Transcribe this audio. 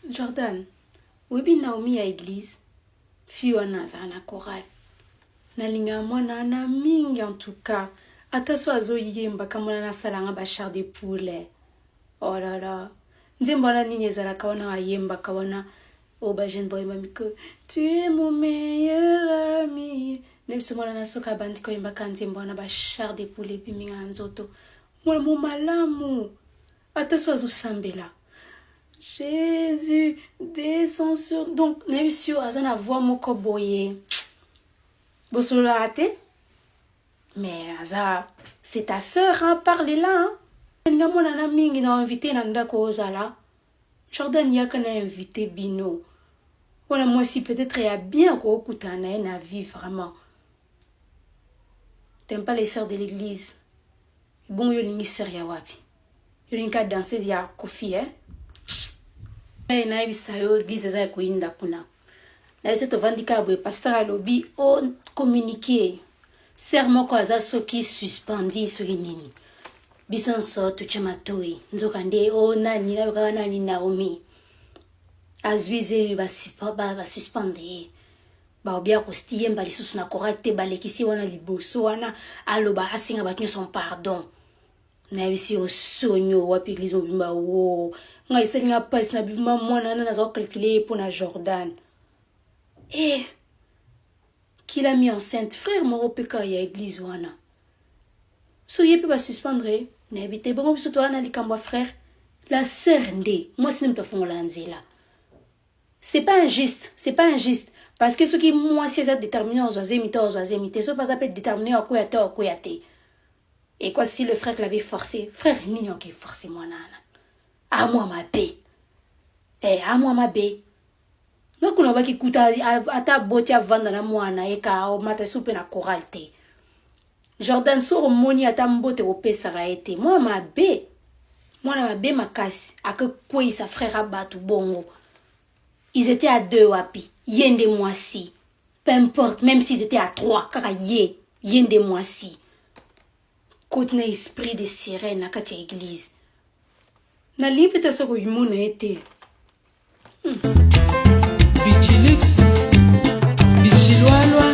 Jordan, webi Naomi à église, fille na chorale. Nalinga mwana na mingi en tout cas. Ata so azo yemba kamona na salanga ba char de poulet. Oh là là. Nzembo na nini ezala kawana ayemba kawana. Oh ba jeune boy mamiko. Tu es mon meilleur ami. Nemso mwana na soka bandi ko yemba kanzembo na ba char de poulet biminga nzoto. Mwana mo malamu. Ata so azo sambela. Jésus descend sur... Donc, Nebisio a une voix moko boye. Bosolo la raté? Mais Aza, c'est ta sœur, hein, parlez-là. Nga mona na mingi na invité na ndako ozala. Jordan yaka na invité bino. Voilà, moi aussi peut-être il y a bien ko kutana na vie vraiment. T'aimes pas les sœurs de l'église? Bon yo lingi sœur ya wapi. Yo lingi danser ya kofi, hein? Na ebisa yo église za kuinda kuna. Na yeso to vandika boye pasteur alobi o communiquer. Serment ko aza soki suspendi soki nini. Bison so to chamatoi. Nzoka nde o nani na yoka nani Naomi. Azwize ba suspender. Ba obia ko stiye mbali susu na korate balekisi wana liboso wana aloba asinga bakinyo son pardon. Na ebisi o sonyo wapi église obimba wo. Nga isenga passe na bivuma mwana na zo calculer pour na Jordan. Eh, qui l'a mis enceinte, frère moro peka ya église wana. So yepe ba suspendre, na habite bon biso to na likamba frère. La sœur ndé, moi c'est n'importe fongola nzela. C'est pas injuste, c'est pas injuste parce que ce qui moi c'est ça déterminé aux oisemité, so pas ça peut déterminer à quoi yate. Et quoi si le frère l'avait forcé, frère nini qui forcé moi nana. À moi ma paix. À moi ma paix. Donc on va qui kuta ata boti avanda na mwana eka o mata soupe na chorale. Jordan soro moni ata mbote opesa raete. Moi ma paix. Moi na ma paix makasi aka kwei sa frère abatu bongo. Ils étaient à 2 wapi. Yende moi si. Peu importe même s'ils étaient à 3 kaka yende moi si. Côté na esprit de sirène na katia église. Na lipita soko yimuna ete. Bichilix, bichilwalwa.